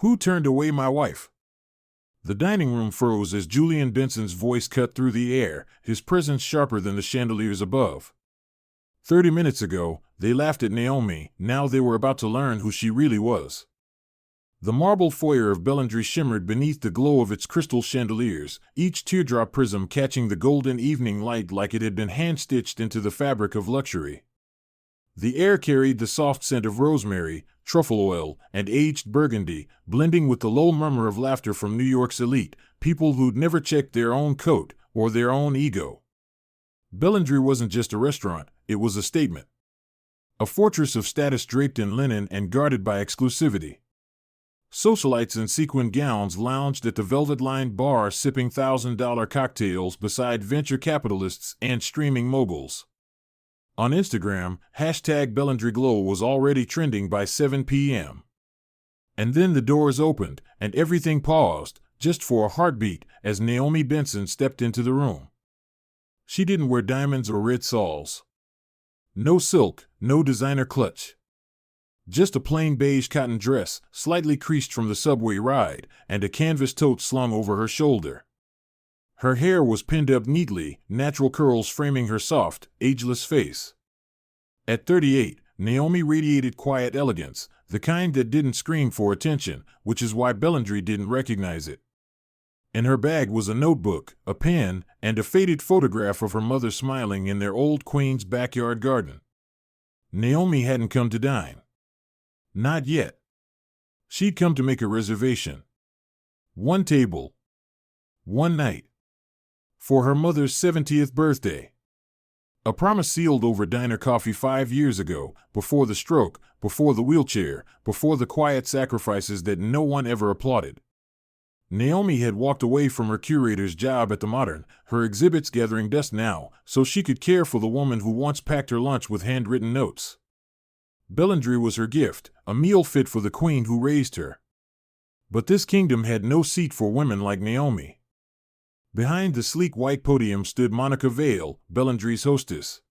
Who turned away my wife? The dining room froze as Julian Benson's voice cut through the air, his presence sharper than the chandeliers above. 30 minutes ago, they laughed at Naomi. Now they were about to learn who she really was. The marble foyer of Bellandry shimmered beneath the glow of its crystal chandeliers, each teardrop prism catching the golden evening light like it had been hand-stitched into the fabric of luxury. The air carried the soft scent of rosemary, truffle oil, and aged burgundy, blending with the low murmur of laughter from New York's elite, people who'd never checked their own coat or their own ego. Bellandry wasn't just a restaurant, it was a statement. A fortress of status draped in linen and guarded by exclusivity. Socialites in sequin gowns lounged at the velvet-lined bar sipping $1,000 cocktails beside venture capitalists and streaming moguls. On Instagram, #BellandryGlow was already trending by 7 p.m. And then the doors opened, and everything paused, just for a heartbeat, as Naomi Benson stepped into the room. She didn't wear diamonds or red soles. No silk, no designer clutch. Just a plain beige cotton dress, slightly creased from the subway ride, and a canvas tote slung over her shoulder. Her hair was pinned up neatly, natural curls framing her soft, ageless face. At 38, Naomi radiated quiet elegance, the kind that didn't scream for attention, which is why Bellandry didn't recognize it. In her bag was a notebook, a pen, and a faded photograph of her mother smiling in their old Queens backyard garden. Naomi hadn't come to dine. Not yet. She'd come to make a reservation. One table. One night. For her mother's 70th birthday. A promise sealed over diner coffee 5 years ago, before the stroke, before the wheelchair, before the quiet sacrifices that no one ever applauded. Naomi had walked away from her curator's job at the Modern, her exhibits gathering dust now, so she could care for the woman who once packed her lunch with handwritten notes. Bellandry was her gift, a meal fit for the queen who raised her. But this kingdom had no seat for women like Naomi. Behind the sleek white podium stood Monica Vale, Bellandry's hostess.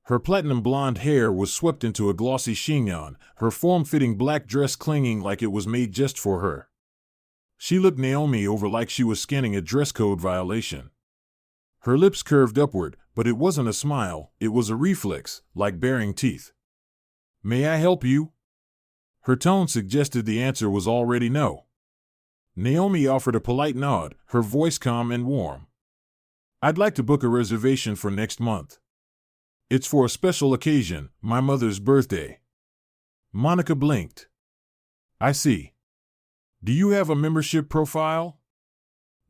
Her platinum blonde hair was swept into a glossy chignon, her form-fitting black dress clinging like it was made just for her. She looked Naomi over like she was scanning a dress code violation. Her lips curved upward, but it wasn't a smile, it was a reflex, like baring teeth. "May I help you?" Her tone suggested the answer was already no. Naomi offered a polite nod, her voice calm and warm. "I'd like to book a reservation for next month. It's for a special occasion, my mother's birthday." Monica blinked. "I see. Do you have a membership profile?"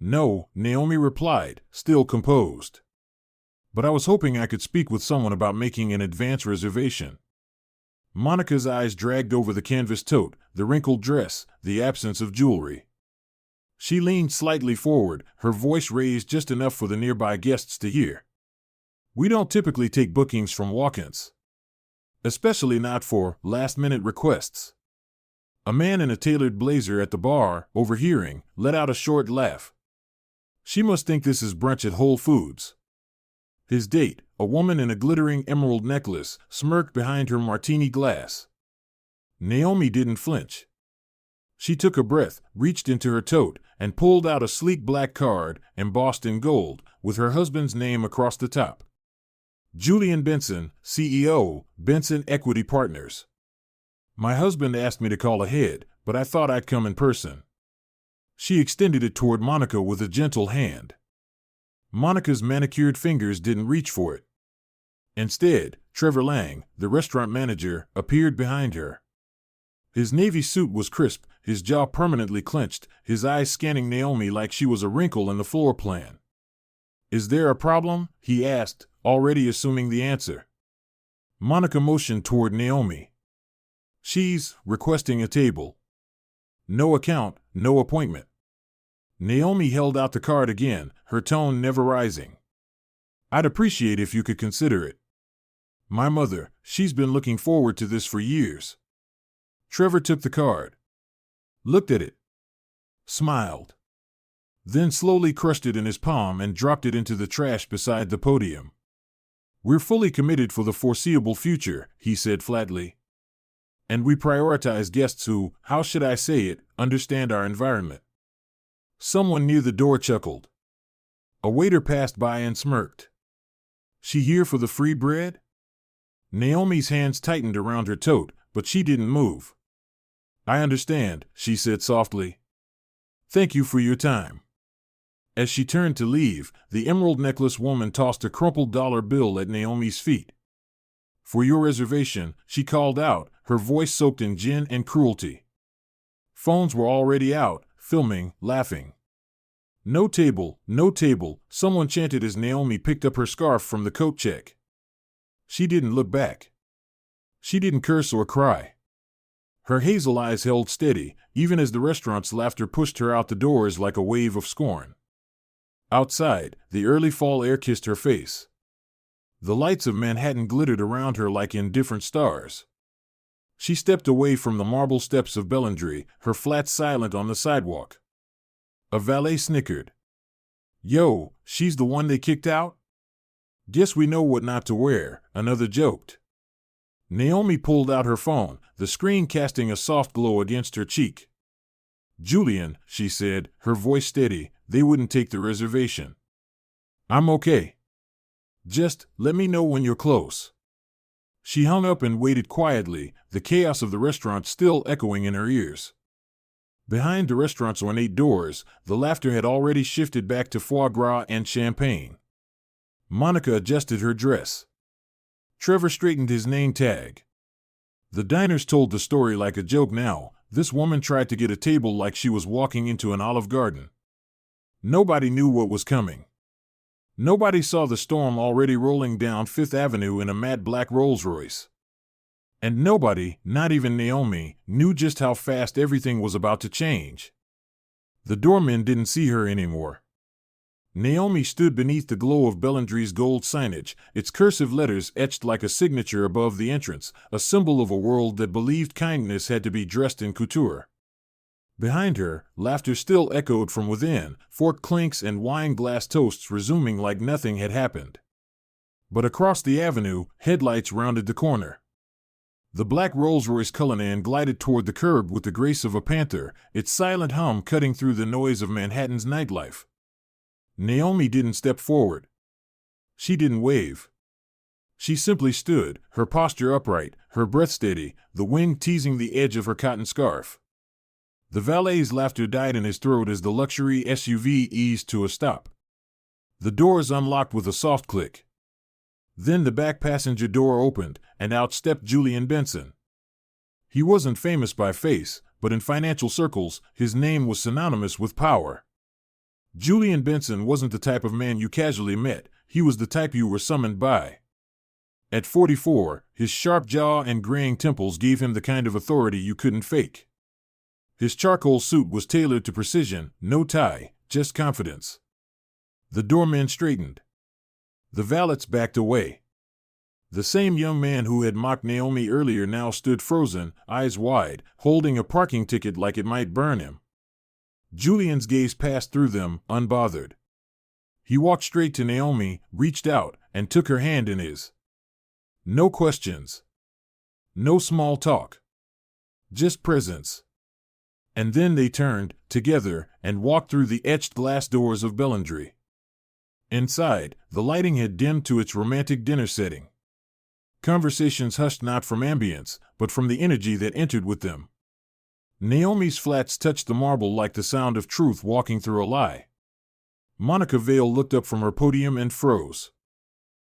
"No," Naomi replied, still composed. "But I was hoping I could speak with someone about making an advance reservation." Monica's eyes dragged over the canvas tote, the wrinkled dress, the absence of jewelry. She leaned slightly forward, her voice raised just enough for the nearby guests to hear. "We don't typically take bookings from walk-ins. Especially not for last-minute requests." A man in a tailored blazer at the bar, overhearing, let out a short laugh. "She must think this is brunch at Whole Foods." His date, a woman in a glittering emerald necklace, smirked behind her martini glass. Naomi didn't flinch. She took a breath, reached into her tote, and pulled out a sleek black card, embossed in gold, with her husband's name across the top. "Julian Benson, CEO, Benson Equity Partners. My husband asked me to call ahead, but I thought I'd come in person." She extended it toward Monica with a gentle hand. Monica's manicured fingers didn't reach for it. Instead, Trevor Lang, the restaurant manager, appeared behind her. His navy suit was crisp, his jaw permanently clenched, his eyes scanning Naomi like she was a wrinkle in the floor plan. "Is there a problem?" he asked, already assuming the answer. Monica motioned toward Naomi. "She's requesting a table. No account, no appointment." Naomi held out the card again, her tone never rising. "I'd appreciate if you could consider it. My mother, she's been looking forward to this for years." Trevor took the card. Looked at it. Smiled. Then slowly crushed it in his palm and dropped it into the trash beside the podium. "We're fully committed for the foreseeable future," he said flatly. And we prioritize guests who, how should I say it, understand our environment. Someone near the door chuckled. A waiter passed by and smirked. She here for the free bread? Naomi's hands tightened around her tote, but she didn't move. I understand, she said softly. Thank you for your time. As she turned to leave, the emerald necklace woman tossed a crumpled dollar bill at Naomi's feet. For your reservation, she called out, her voice soaked in gin and cruelty. Phones were already out, filming, laughing. No table, someone chanted as Naomi picked up her scarf from the coat check. She didn't look back. She didn't curse or cry. Her hazel eyes held steady, even as the restaurant's laughter pushed her out the doors like a wave of scorn. Outside, the early fall air kissed her face. The lights of Manhattan glittered around her like indifferent stars. She stepped away from the marble steps of Bellendry, her flat silent on the sidewalk. A valet snickered. Yo, she's the one they kicked out? Guess we know what not to wear, another joked. Naomi pulled out her phone, the screen casting a soft glow against her cheek. Julian, she said, her voice steady, they wouldn't take the reservation. I'm okay. Just, let me know when you're close. She hung up and waited quietly, the chaos of the restaurant still echoing in her ears. Behind the restaurant's ornate doors, the laughter had already shifted back to foie gras and champagne. Monica adjusted her dress. Trevor straightened his name tag. The diners told the story like a joke now. This woman tried to get a table like she was walking into an Olive Garden. Nobody knew what was coming. Nobody saw the storm already rolling down Fifth Avenue in a matte black Rolls-Royce. And nobody, not even Naomi, knew just how fast everything was about to change. The doormen didn't see her anymore. Naomi stood beneath the glow of Bellendry's gold signage, its cursive letters etched like a signature above the entrance, a symbol of a world that believed kindness had to be dressed in couture. Behind her, laughter still echoed from within, fork clinks and wine glass toasts resuming like nothing had happened. But across the avenue, headlights rounded the corner. The black Rolls-Royce Cullinan glided toward the curb with the grace of a panther, its silent hum cutting through the noise of Manhattan's nightlife. Naomi didn't step forward. She didn't wave. She simply stood, her posture upright, her breath steady, the wind teasing the edge of her cotton scarf. The valet's laughter died in his throat as the luxury SUV eased to a stop. The doors unlocked with a soft click. Then the back passenger door opened, and out stepped Julian Benson. He wasn't famous by face, but in financial circles, his name was synonymous with power. Julian Benson wasn't the type of man you casually met, he was the type you were summoned by. At 44, his sharp jaw and graying temples gave him the kind of authority you couldn't fake. His charcoal suit was tailored to precision, no tie, just confidence. The doormen straightened. The valets backed away. The same young man who had mocked Naomi earlier now stood frozen, eyes wide, holding a parking ticket like it might burn him. Julian's gaze passed through them, unbothered. He walked straight to Naomi, reached out, and took her hand in his. No questions. No small talk. Just presence. And then they turned, together, and walked through the etched glass doors of Bellendry. Inside, the lighting had dimmed to its romantic dinner setting. Conversations hushed not from ambience, but from the energy that entered with them. Naomi's flats touched the marble like the sound of truth walking through a lie. Monica Vale looked up from her podium and froze.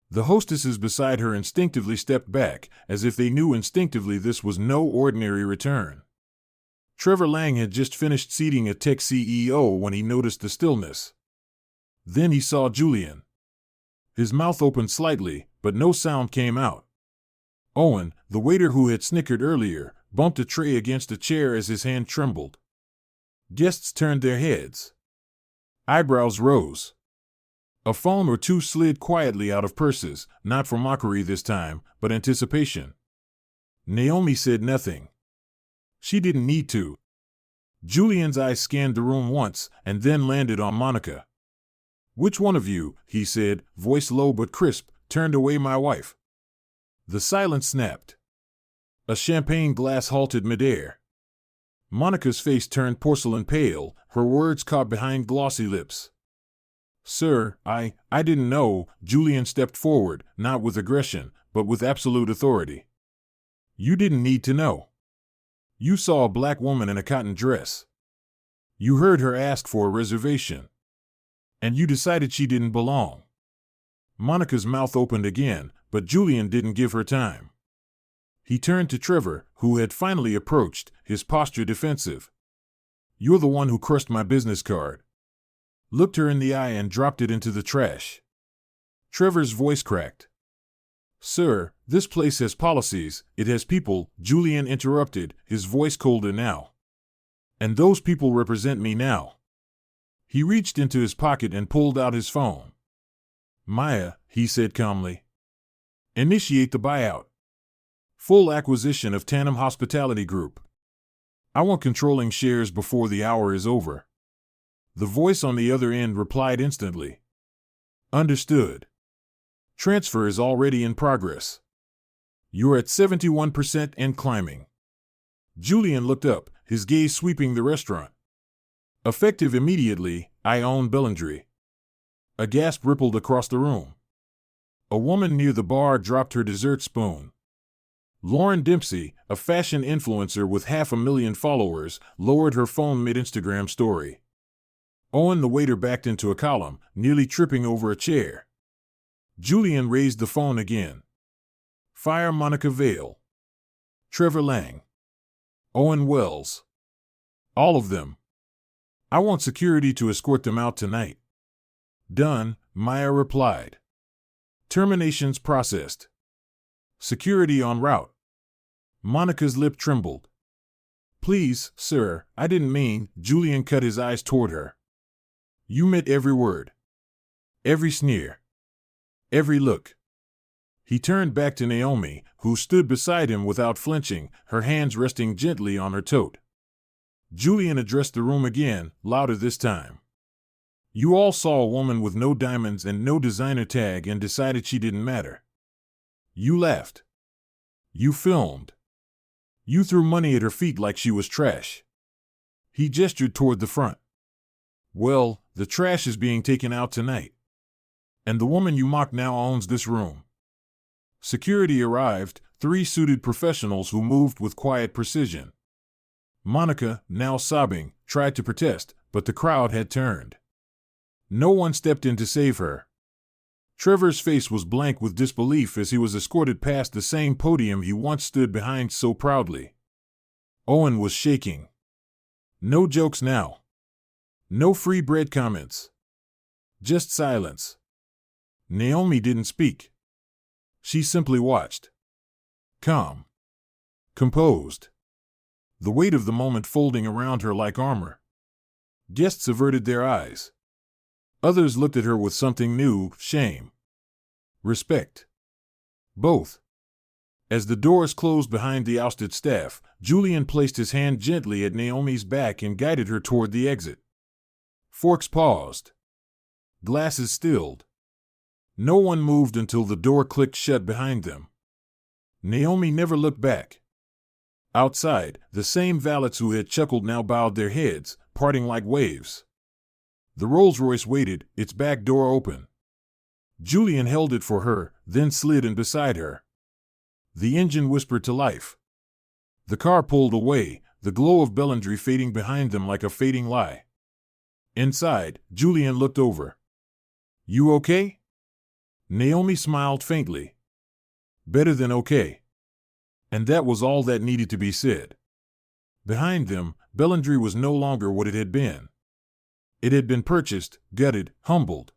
The hostesses beside her instinctively stepped back, as if they knew instinctively this was no ordinary return. Trevor Lang had just finished seating a tech CEO when he noticed the stillness. Then he saw Julian. His mouth opened slightly, but no sound came out. Owen, the waiter who had snickered earlier, bumped a tray against a chair as his hand trembled. Guests turned their heads. Eyebrows rose. A phone or two slid quietly out of purses, not for mockery this time, but anticipation. Naomi said nothing. She didn't need to. Julian's eyes scanned the room once, and then landed on Monica. Which one of you, he said, voice low but crisp, turned away my wife? The silence snapped. A champagne glass halted midair. Monica's face turned porcelain pale, her words caught behind glossy lips. Sir, I didn't know. Julian stepped forward, not with aggression, but with absolute authority. You didn't need to know. You saw a black woman in a cotton dress. You heard her ask for a reservation. And you decided she didn't belong. Monica's mouth opened again, but Julian didn't give her time. He turned to Trevor, who had finally approached, his posture defensive. You're the one who crushed my business card. Looked her in the eye and dropped it into the trash. Trevor's voice cracked. Sir, this place has policies, it has people, Julian interrupted, his voice colder now. And those people represent me now. He reached into his pocket and pulled out his phone. Maya, he said calmly. Initiate the buyout. Full acquisition of Tandem Hospitality Group. I want controlling shares before the hour is over. The voice on the other end replied instantly. Understood. Transfer is already in progress. You're at 71% and climbing. Julian looked up, his gaze sweeping the restaurant. Effective immediately, I own Bellendry. A gasp rippled across the room. A woman near the bar dropped her dessert spoon. Lauren Dempsey, a fashion influencer with 500,000 followers, lowered her phone mid-Instagram story. Owen the waiter backed into a column, nearly tripping over a chair. Julian raised the phone again. Fire Monica Vale. Trevor Lang. Owen Wells. All of them. I want security to escort them out tonight. Done, Maya replied. Terminations processed. Security en route. Monica's lip trembled. Please, sir, I didn't mean. Julian cut his eyes toward her. You meant every word. Every sneer. Every look. He turned back to Naomi, who stood beside him without flinching, her hands resting gently on her tote. Julian addressed the room again, louder this time. You all saw a woman with no diamonds and no designer tag and decided she didn't matter. You laughed. You filmed. You threw money at her feet like she was trash. He gestured toward the front. Well, the trash is being taken out tonight. And the woman you mock now owns this room. Security arrived, 3 suited professionals who moved with quiet precision. Monica, now sobbing, tried to protest, but the crowd had turned. No one stepped in to save her. Trevor's face was blank with disbelief as he was escorted past the same podium he once stood behind so proudly. Owen was shaking. No jokes now. No free bread comments. Just silence. Naomi didn't speak. She simply watched. Calm. Composed. The weight of the moment folding around her like armor. Guests averted their eyes. Others looked at her with something new, shame. Respect. Both. As the doors closed behind the ousted staff, Julian placed his hand gently at Naomi's back and guided her toward the exit. Forks paused. Glasses stilled. No one moved until the door clicked shut behind them. Naomi never looked back. Outside, the same valets who had chuckled now bowed their heads, parting like waves. The Rolls-Royce waited, its back door open. Julian held it for her, then slid in beside her. The engine whispered to life. The car pulled away, the glow of Bellendry fading behind them like a fading lie. Inside, Julian looked over. You okay? Naomi smiled faintly. Better than okay. And that was all that needed to be said. Behind them, Bellendry was no longer what it had been. It had been purchased, gutted, humbled.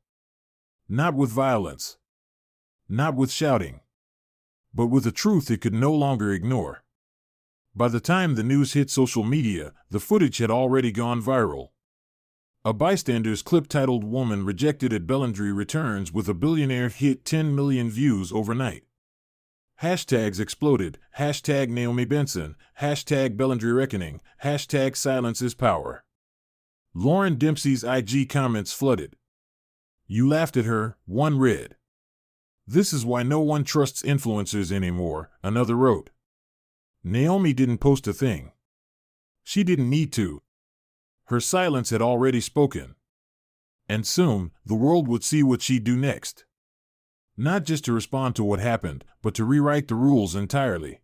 Not with violence. Not with shouting. But with a truth it could no longer ignore. By the time the news hit social media, the footage had already gone viral. A bystander's clip titled Woman Rejected at Bellendry Returns with a Billionaire hit 10 million views overnight. Hashtags exploded, hashtag Naomi Benson, hashtag Bellendry Reckoning, hashtag Silence is Power. Lauren Dempsey's IG comments flooded. You laughed at her, one read. This is why no one trusts influencers anymore, another wrote. Naomi didn't post a thing. She didn't need to. Her silence had already spoken. And soon, the world would see what she'd do next. Not just to respond to what happened, but to rewrite the rules entirely.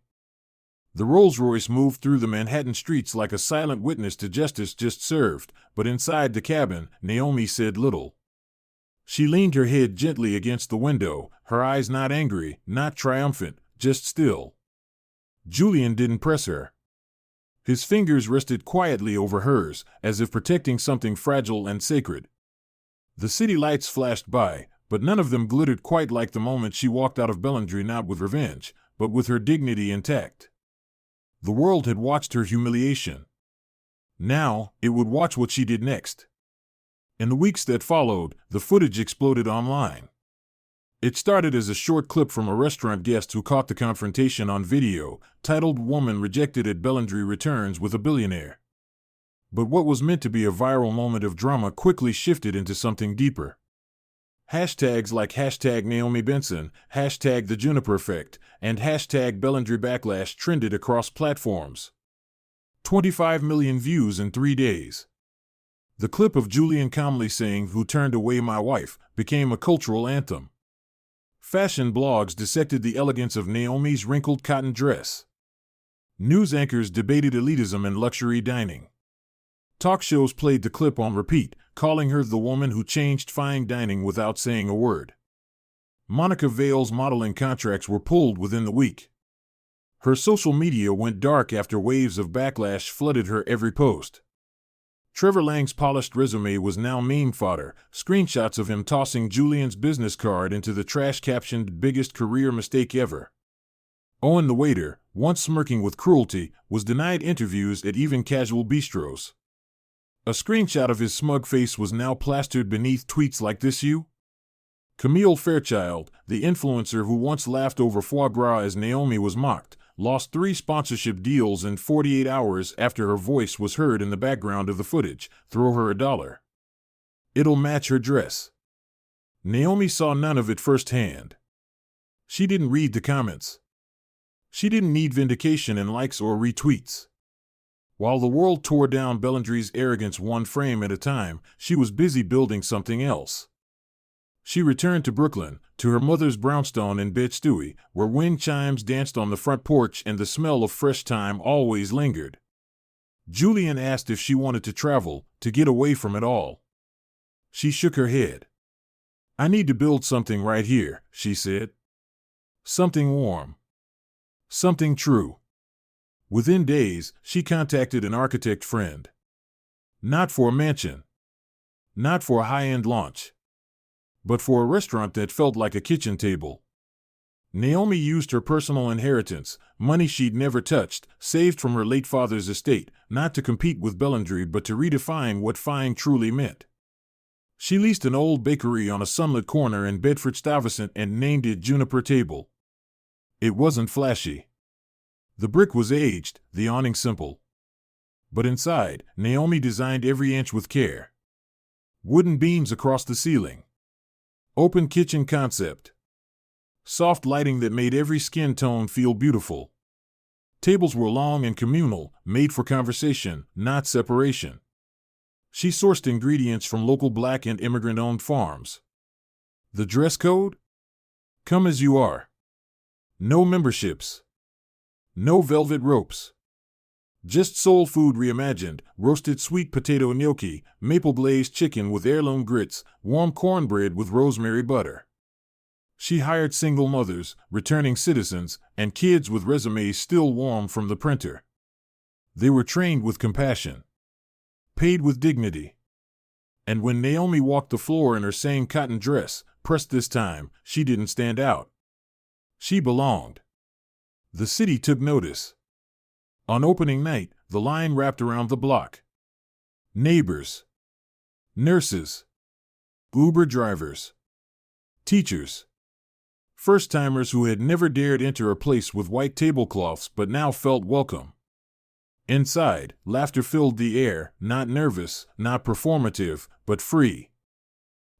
The Rolls-Royce moved through the Manhattan streets like a silent witness to justice just served, but inside the cabin, Naomi said little. She leaned her head gently against the window, her eyes not angry, not triumphant, just still. Julian didn't press her. His fingers rested quietly over hers, as if protecting something fragile and sacred. The city lights flashed by, but none of them glittered quite like the moment she walked out of Bellendry, not with revenge, but with her dignity intact. The world had watched her humiliation. Now, it would watch what she did next. In the weeks that followed, the footage exploded online. It started as a short clip from a restaurant guest who caught the confrontation on video, titled "Woman Rejected at Bellendry Returns with a Billionaire." But what was meant to be a viral moment of drama quickly shifted into something deeper. Hashtags like #Naomi Benson, #The Juniper Effect, and #Bellendry Backlash trended across platforms. 25 million views in 3 days. The clip of Julian calmly saying, "Who turned away my wife," became a cultural anthem. Fashion blogs dissected the elegance of Naomi's wrinkled cotton dress. News anchors debated elitism and luxury dining. Talk shows played the clip on repeat, calling her the woman who changed fine dining without saying a word. Monica Vale's modeling contracts were pulled within the week. Her social media went dark after waves of backlash flooded her every post. Trevor Lang's polished resume was now meme fodder, screenshots of him tossing Julian's business card into the trash captioned "biggest career mistake ever." Owen the waiter, once smirking with cruelty, was denied interviews at even casual bistros. A screenshot of his smug face was now plastered beneath tweets like "This you?" Camille Fairchild, the influencer who once laughed over foie gras as Naomi was mocked, lost 3 sponsorship deals in 48 hours after her voice was heard in the background of the footage. Throw her $1. It'll match her dress. Naomi saw none of it firsthand. She didn't read the comments. She didn't need vindication in likes or retweets. While the world tore down Bellendry's arrogance one frame at a time, she was busy building something else. She returned to Brooklyn, to her mother's brownstone in Bed-Stuy, where wind chimes danced on the front porch and the smell of fresh thyme always lingered. Julian asked if she wanted to travel, to get away from it all. She shook her head. "I need to build something right here," she said. "Something warm. Something true." Within days, she contacted an architect friend. Not for a mansion. Not for a high-end launch. But for a restaurant that felt like a kitchen table. Naomi used her personal inheritance, money she'd never touched, saved from her late father's estate, not to compete with Bellendry but to redefine what fine truly meant. She leased an old bakery on a sunlit corner in Bedford-Stuyvesant and named it Juniper Table. It wasn't flashy. The brick was aged, the awning simple. But inside, Naomi designed every inch with care. Wooden beams across the ceiling. Open kitchen concept. Soft lighting that made every skin tone feel beautiful. Tables were long and communal, made for conversation, not separation. She sourced ingredients from local Black and immigrant-owned farms. The dress code? Come as you are. No memberships. No velvet ropes. Just soul food reimagined, roasted sweet potato gnocchi, maple-glazed chicken with heirloom grits, warm cornbread with rosemary butter. She hired single mothers, returning citizens, and kids with resumes still warm from the printer. They were trained with compassion. Paid with dignity. And when Naomi walked the floor in her same cotton dress, pressed this time, she didn't stand out. She belonged. The city took notice. On opening night, the line wrapped around the block. Neighbors. Nurses. Uber drivers. Teachers. First-timers who had never dared enter a place with white tablecloths but now felt welcome. Inside, laughter filled the air, not nervous, not performative, but free.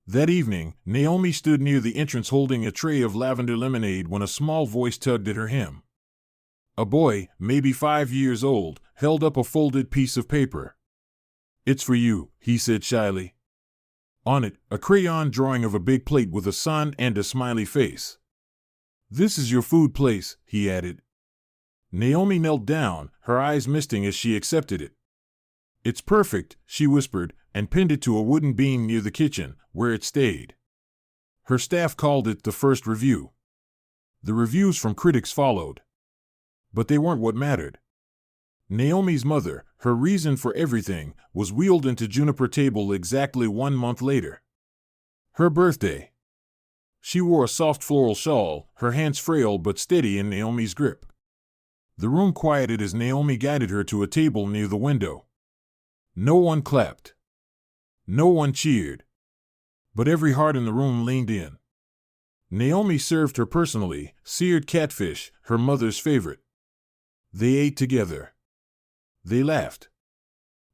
That evening, Naomi stood near the entrance holding a tray of lavender lemonade when a small voice tugged at her hem. A boy, maybe 5 years old, held up a folded piece of paper. "It's for you," he said shyly. On it, a crayon drawing of a big plate with a sun and a smiley face. "This is your food place," he added. Naomi knelt down, her eyes misting as she accepted it. "It's perfect," she whispered, and pinned it to a wooden beam near the kitchen, where it stayed. Her staff called it the first review. The reviews from critics followed. But they weren't what mattered. Naomi's mother, her reason for everything, was wheeled into Juniper Table exactly 1 month later. Her birthday. She wore a soft floral shawl, her hands frail but steady in Naomi's grip. The room quieted as Naomi guided her to a table near the window. No one clapped. No one cheered. But every heart in the room leaned in. Naomi served her personally, seared catfish, her mother's favorite. They ate together. They laughed.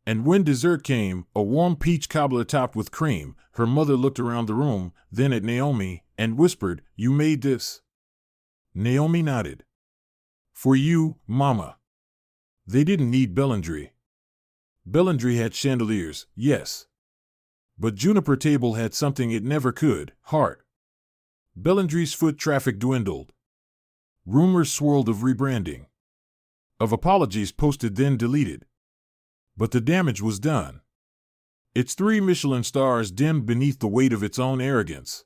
And when dessert came, a warm peach cobbler topped with cream, her mother looked around the room, then at Naomi, and whispered, "You made this?" Naomi nodded. "For you, Mama." They didn't need Bellandry. Bellandry had chandeliers, yes. But Juniper Table had something it never could: heart. Bellandry's foot traffic dwindled. Rumors swirled of rebranding. Of apologies posted then deleted. But the damage was done. Its 3 Michelin stars dimmed beneath the weight of its own arrogance.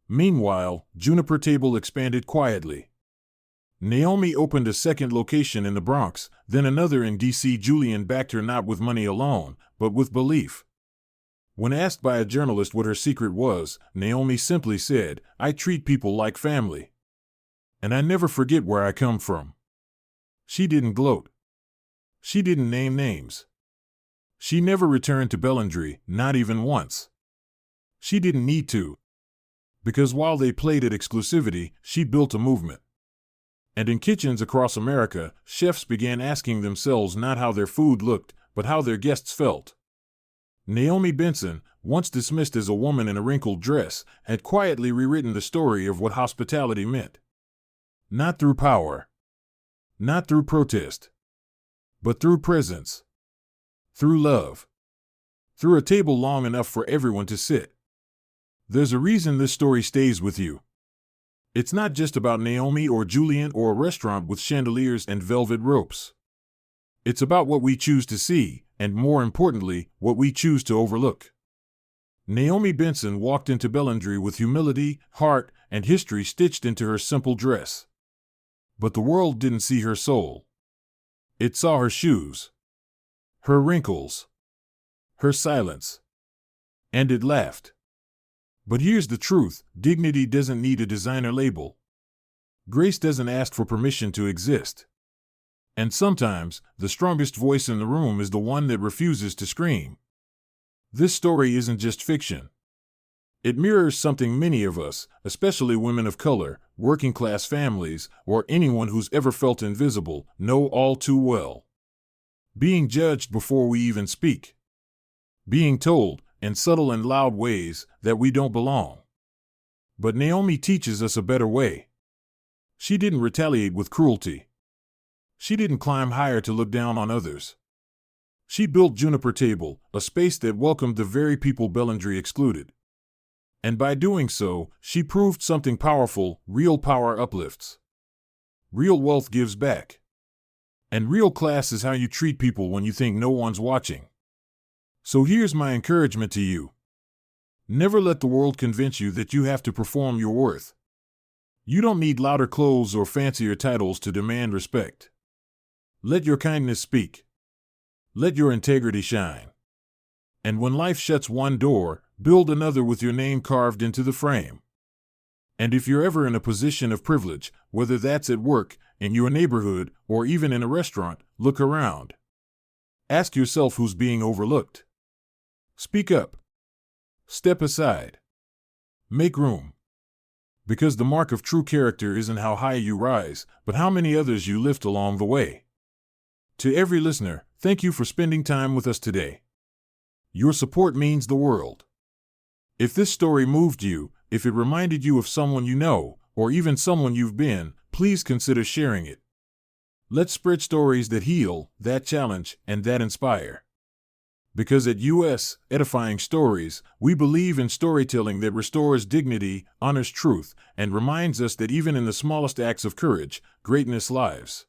Meanwhile, Juniper Table expanded quietly. Naomi opened a second location in the Bronx, then another in D.C. Julian backed her not with money alone, but with belief. When asked by a journalist what her secret was, Naomi simply said, "I treat people like family. And I never forget where I come from." She didn't gloat. She didn't name names. She never returned to Bellandry, not even once. She didn't need to. Because while they played at exclusivity, she built a movement. And in kitchens across America, chefs began asking themselves not how their food looked, but how their guests felt. Naomi Benson, once dismissed as a woman in a wrinkled dress, had quietly rewritten the story of what hospitality meant. Not through power. Not through protest. But through presence. Through love. Through a table long enough for everyone to sit. There's a reason this story stays with you. It's not just about Naomi or Julian or a restaurant with chandeliers and velvet ropes. It's about what we choose to see, and more importantly, what we choose to overlook. Naomi Benson walked into Bellandry with humility, heart, and history stitched into her simple dress. But the world didn't see her soul. It saw her shoes. Her wrinkles. Her silence. And it laughed. But here's the truth: dignity doesn't need a designer label. Grace doesn't ask for permission to exist. And sometimes, the strongest voice in the room is the one that refuses to scream. This story isn't just fiction. It mirrors something many of us, especially women of color, working-class families, or anyone who's ever felt invisible, know all too well. Being judged before we even speak. Being told, in subtle and loud ways, that we don't belong. But Naomi teaches us a better way. She didn't retaliate with cruelty. She didn't climb higher to look down on others. She built Juniper Table, a space that welcomed the very people Bellandry excluded. And by doing so, she proved something powerful: real power uplifts. Real wealth gives back. And real class is how you treat people when you think no one's watching. So here's my encouragement to you. Never let the world convince you that you have to perform your worth. You don't need louder clothes or fancier titles to demand respect. Let your kindness speak. Let your integrity shine. And when life shuts one door, build another with your name carved into the frame. And if you're ever in a position of privilege, whether that's at work, in your neighborhood, or even in a restaurant, look around. Ask yourself who's being overlooked. Speak up. Step aside. Make room. Because the mark of true character isn't how high you rise, but how many others you lift along the way. To every listener, thank you for spending time with us today. Your support means the world. If this story moved you, if it reminded you of someone you know, or even someone you've been, please consider sharing it. Let's spread stories that heal, that challenge, and that inspire. Because at US Edifying Stories, we believe in storytelling that restores dignity, honors truth, and reminds us that even in the smallest acts of courage, greatness lives.